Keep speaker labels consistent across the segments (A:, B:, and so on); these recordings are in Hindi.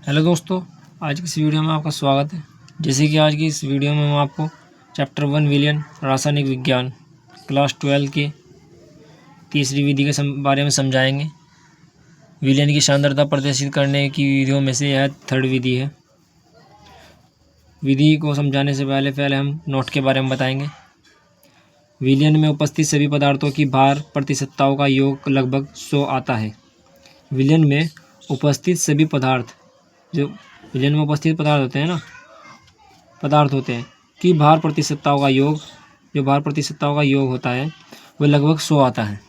A: हेलो दोस्तों, आज की इस वीडियो में आपका स्वागत है। जैसे कि आज की इस वीडियो में हम आपको चैप्टर 1 विलयन रासायनिक विज्ञान क्लास 12 की तीसरी विधि के बारे में समझाएंगे। विलयन की सांद्रता प्रदर्शित करने की विधियों में से यह थर्ड विधि है। विधि को समझाने से पहले हम नोट के बारे में बताएंगे। विलयन में उपस्थित सभी पदार्थों की भार प्रतिशतताओं का योग लगभग 100 आता है। विलयन में उपस्थित सभी पदार्थ जो विलयन में उपस्थित पदार्थ होते हैं कि भार प्रतिशतताओं का योग होता है वह लगभग 100 आता है।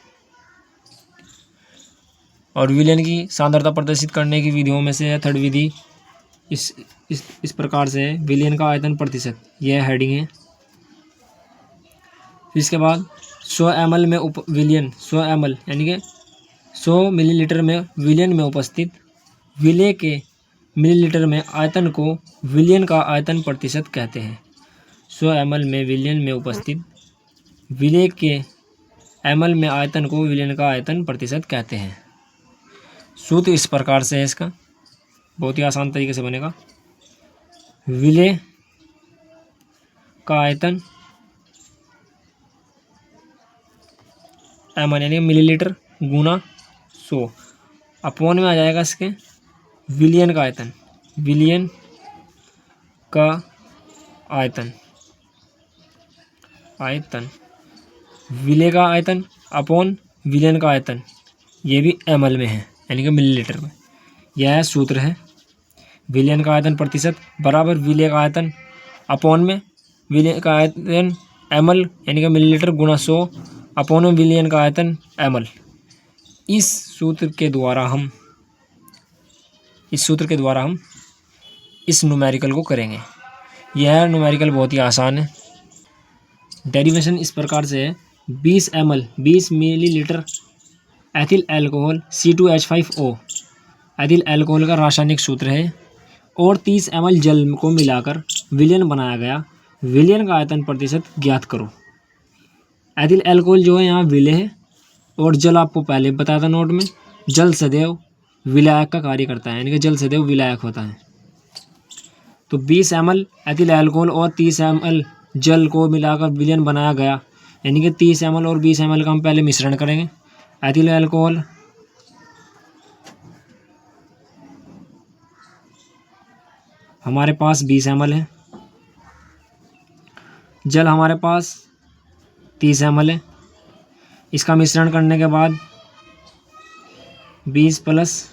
A: और विलयन की सांद्रता प्रदर्शित करने की विधियों में से है थर्ड विधि इस प्रकार से है। विलयन का आयतन प्रतिशत, यह हेडिंग है। इसके बाद 100 ml में विलयन 100 ml यानी कि 100 मिलीलीटर में विलयन में उपस्थित विलेय के मिलीलीटर में आयतन को विलयन का आयतन प्रतिशत कहते हैं। 100 ml में विलयन में उपस्थित विलेय के ml में आयतन को विलयन का आयतन प्रतिशत कहते हैं। सूत्र इस प्रकार से है, इसका बहुत ही आसान तरीके से बनेगा। विलेय का आयतन ml यानी मिलीलीटर गुना 100 अपॉन में आ जाएगा इसके विलयन का आयतन। विलयन का आयतन विलेय का आयतन अपॉन विलयन का आयतन, ये भी ml में है यानी कि मिलीलीटर में। यह सूत्र है। विलयन का आयतन प्रतिशत बराबर विलेय का आयतन अपॉन में विलेय का आयतन ml यानी कि मिलीलीटर गुना 100 अपॉन में विलयन का आयतन ml। इस सूत्र के द्वारा हम इस न्यूमेरिकल को करेंगे। यह न्यूमेरिकल बहुत ही आसान है। डेरिवेशन इस प्रकार से है। 20 millilitre ethyl alcohol C2H5O ethyl alcohol का रासायनिक सूत्र है और 30 ml जल को मिलाकर विलयन बनाया गया। विलयन का आयतन प्रतिशत ज्ञात करो। एथिल अल्कोहल जो है यहाँ विलेय है और जल आपको पहले बताया था नोट में, जल सदैव विलायक का कार्य करता है यानी कि जल सदैव विलायक होता है। तो 20 ml एथिल अल्कोहल और 30 ml जल को मिलाकर विलयन बनाया गया यानी कि 30 ml और 20 ml का हम पहले मिश्रण करेंगे। एथिल अल्कोहल हमारे पास 20 ml है, जल हमारे पास 30 ml है। इसका मिश्रण करने के बाद 20 +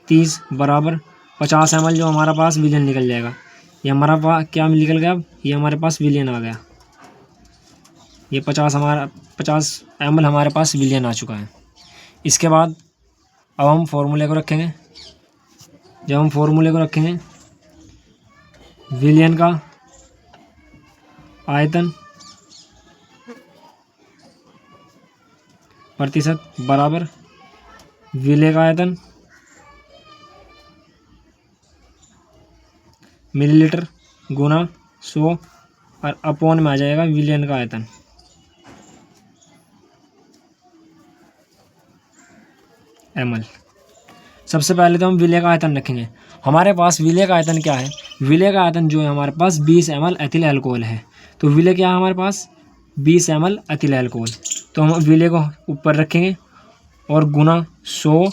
A: 30 बराबर 50 ml जो हमारा पास विलयन निकल जाएगा। ये हमारा पास क्या निकल गया, अब ये हमारे पास विलयन आ गया। ये 50 ml हमारे पास विलयन आ चुका है। इसके बाद अब हम फॉर्मूले को रखेंगे। जब हम फॉर्मूले को रखेंगे, विलयन का आयतन प्रतिशत बराबर विलेय का आयतन मिलीलीटर गुना 100 और अपॉन में आ जाएगा विलयन का आयतन। ml। सबसे पहले तो हम विलेय का आयतन रखेंगे। हमारे पास विलेय का आयतन क्या है? विलेय का आयतन जो है हमारे पास 20 ml एथिल अल्कोहल है। तो विलेय क्या है हमारे पास? 20 ml एथिल अल्कोहल। तो हम विलेय को ऊपर रखेंगे और गुना 100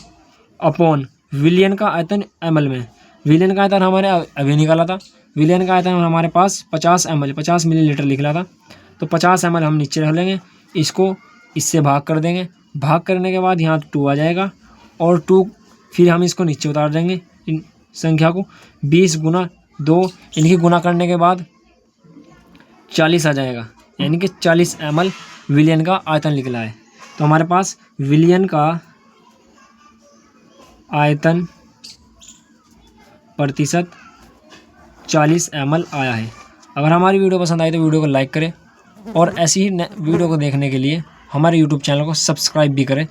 A: अपॉन विलयन का आयतन ml में। विलयन का आयतन हमारे अभी निकाला था। विलयन का आयतन हमारे पास 50 ml 50 मिलीलीटर निकला था। तो 50 ml हम नीचे रख लेंगे, इसको इससे भाग कर देंगे। भाग करने के बाद यहाँ 2 आ जाएगा और 2 फिर हम इसको नीचे उतार देंगे इन संख्या को। 20 गुना 2 इनकी गुना करने के बाद 40 आ जाएगा यानी कि 40 ml विलयन का आयतन निकला है। तो हमारे पास विलयन का आयतन प्रतिशत 40 ml आया है। अगर हमारी वीडियो पसंद आई तो वीडियो को लाइक करें और ऐसी ही वीडियो को देखने के लिए हमारे यूट्यूब चैनल को सब्सक्राइब भी करें।